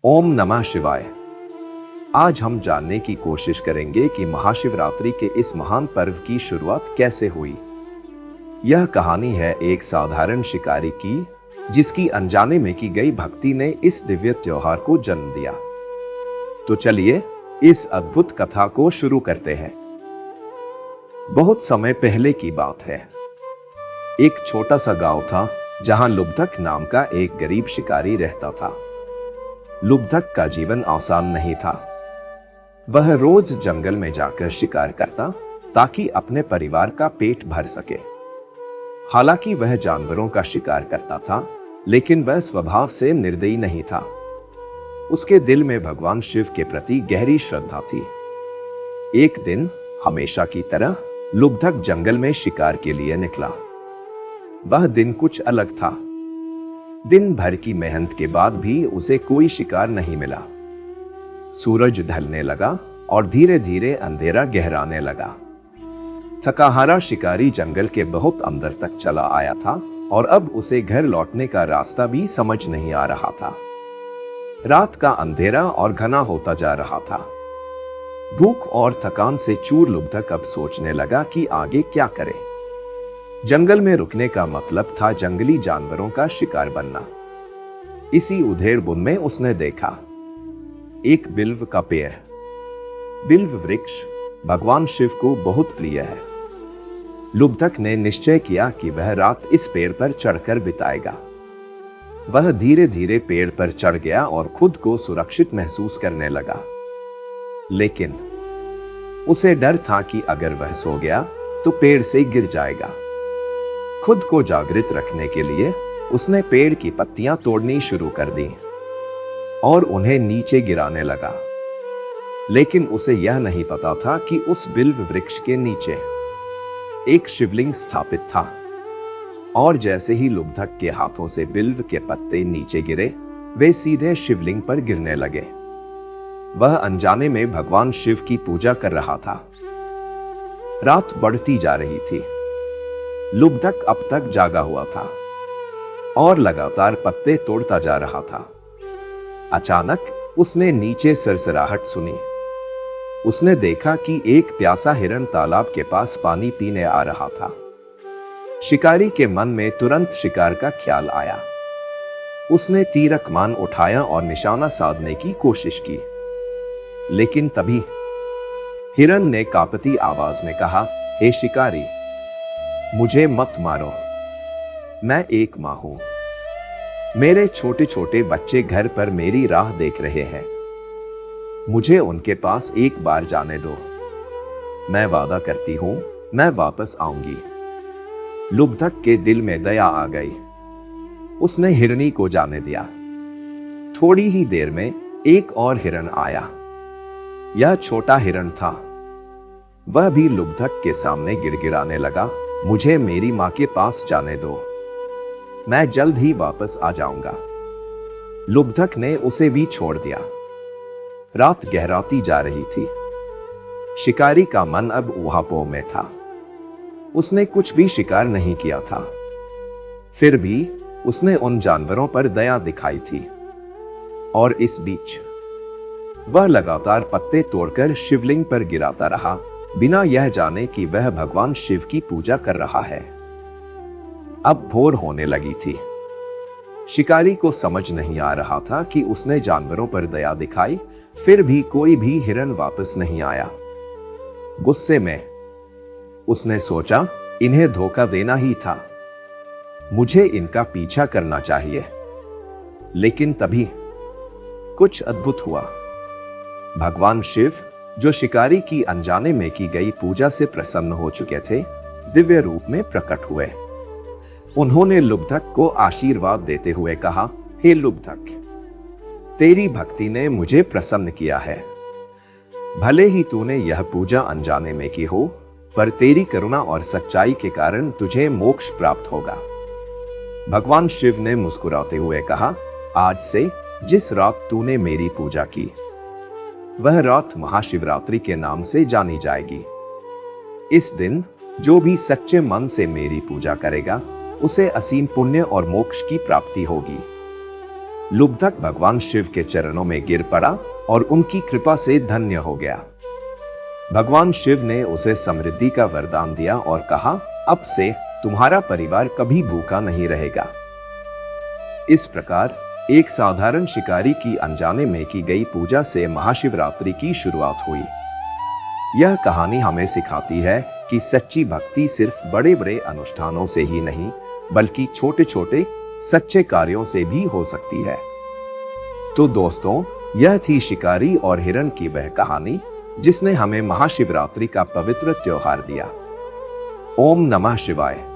ओम नमः शिवाय। आज हम जानने की कोशिश करेंगे कि महाशिवरात्रि के इस महान पर्व की शुरुआत कैसे हुई। यह कहानी है एक साधारण शिकारी की, जिसकी अनजाने में की गई भक्ति ने इस दिव्य त्योहार को जन्म दिया। तो चलिए इस अद्भुत कथा को शुरू करते हैं। बहुत समय पहले की बात है। एक छोटा सा गांव था जहां लुब्धक नाम का एक गरीब शिकारी रहता था। लुब्धक का जीवन आसान नहीं था। वह रोज जंगल में जाकर शिकार करता ताकि अपने परिवार का पेट भर सके। हालांकि वह जानवरों का शिकार करता था, लेकिन वह स्वभाव से निर्दयी नहीं था। उसके दिल में भगवान शिव के प्रति गहरी श्रद्धा थी। एक दिन हमेशा की तरह लुब्धक जंगल में शिकार के लिए निकला। वह दिन कुछ अलग था। दिन भर की मेहनत के बाद भी उसे कोई शिकार नहीं मिला। सूरज ढलने लगा और धीरे धीरे अंधेरा गहराने लगा। थकाहारा शिकारी जंगल के बहुत अंदर तक चला आया था और अब उसे घर लौटने का रास्ता भी समझ नहीं आ रहा था। रात का अंधेरा और घना होता जा रहा था। भूख और थकान से चूर लुब्धक अब सोचने लगा कि आगे क्या करे। जंगल में रुकने का मतलब था जंगली जानवरों का शिकार बनना। इसी उधेड़-बुन में उसने देखा एक बिल्व का पेड़। बिल्व वृक्ष भगवान शिव को बहुत प्रिय है। लुब्धक ने निश्चय किया कि वह रात इस पेड़ पर चढ़कर बिताएगा। वह धीरे धीरे पेड़ पर चढ़ गया और खुद को सुरक्षित महसूस करने लगा। लेकिन उसे डर था कि अगर वह सो गया तो पेड़ से गिर जाएगा। खुद को जागृत रखने के लिए उसने पेड़ की पत्तियां तोड़नी शुरू कर दी और उन्हें नीचे गिराने लगा। लेकिन उसे यह नहीं पता था कि उस बिल्व वृक्ष के नीचे एक शिवलिंग स्थापित था। और जैसे ही लुब्धक के हाथों से बिल्व के पत्ते नीचे गिरे, वे सीधे शिवलिंग पर गिरने लगे। वह अनजाने में भगवान शिव की पूजा कर रहा था। रात बढ़ती जा रही थी। लुब्धक अब तक जागा हुआ था और लगातार पत्ते तोड़ता जा रहा था। अचानक उसने नीचे सरसराहट सुनी। उसने देखा कि एक प्यासा हिरन तालाब के पास पानी पीने आ रहा था। शिकारी के मन में तुरंत शिकार का ख्याल आया। उसने तीर कमान उठाया और निशाना साधने की कोशिश की। लेकिन तभी हिरन ने कांपती आवाज में कहा, हे शिकारी, मुझे मत मारो। मैं एक मां हूं। मेरे छोटे छोटे बच्चे घर पर मेरी राह देख रहे हैं। मुझे उनके पास एक बार जाने दो। मैं वादा करती हूं, मैं वापस आऊंगी। लुब्धक के दिल में दया आ गई। उसने हिरनी को जाने दिया। थोड़ी ही देर में एक और हिरन आया। यह छोटा हिरन था। वह भी लुब्धक के सामने गिड़गिड़ाने लगा, मुझे मेरी मां के पास जाने दो। मैं जल्द ही वापस आ जाऊंगा। लुब्धक ने उसे भी छोड़ दिया। रात गहराती जा रही थी। शिकारी का मन अब ऊहापोह में था। उसने कुछ भी शिकार नहीं किया था। फिर भी उसने उन जानवरों पर दया दिखाई थी। और इस बीच वह लगातार पत्ते तोड़कर शिवलिंग पर गिराता रहा, बिना यह जाने कि वह भगवान शिव की पूजा कर रहा है। अब भोर होने लगी थी। शिकारी को समझ नहीं आ रहा था कि उसने जानवरों पर दया दिखाई, फिर भी कोई भी हिरन वापस नहीं आया। गुस्से में उसने सोचा, इन्हें धोखा देना ही था। मुझे इनका पीछा करना चाहिए। लेकिन तभी कुछ अद्भुत हुआ। भगवान शिव, जो शिकारी की अनजाने में की गई पूजा से प्रसन्न हो चुके थे, दिव्य रूप में प्रकट हुए। उन्होंने लुब्धक को आशीर्वाद देते हुए कहा, हे लुब्धक, तेरी भक्ति ने मुझे प्रसन्न किया है। भले ही तूने यह पूजा अनजाने में की हो, पर तेरी करुणा और सच्चाई के कारण तुझे मोक्ष प्राप्त होगा। भगवान शिव ने मुस्कुराते हुए कहा, आज से जिस रात तूने मेरी पूजा की, वह रात महाशिवरात्रि के नाम से जानी जाएगी। इस दिन जो भी सच्चे मन से मेरी पूजा करेगा, उसे असीम पुण्य और मोक्ष की प्राप्ति होगी। लुब्धक भगवान शिव के चरणों में गिर पड़ा और उनकी कृपा से धन्य हो गया। भगवान शिव ने उसे समृद्धि का वरदान दिया और कहा, अब से तुम्हारा परिवार कभी भूखा नहीं रहेगा। इस प्रकार एक साधारण शिकारी की अनजाने में की गई पूजा से महाशिवरात्रि की शुरुआत हुई। यह कहानी हमें सिखाती है कि सच्ची भक्ति सिर्फ बड़े बड़े अनुष्ठानों से ही नहीं, बल्कि छोटे छोटे सच्चे कार्यों से भी हो सकती है। तो दोस्तों, यह थी शिकारी और हिरण की वह कहानी जिसने हमें महाशिवरात्रि का पवित्र त्योहार दिया। ओम नमः शिवाय।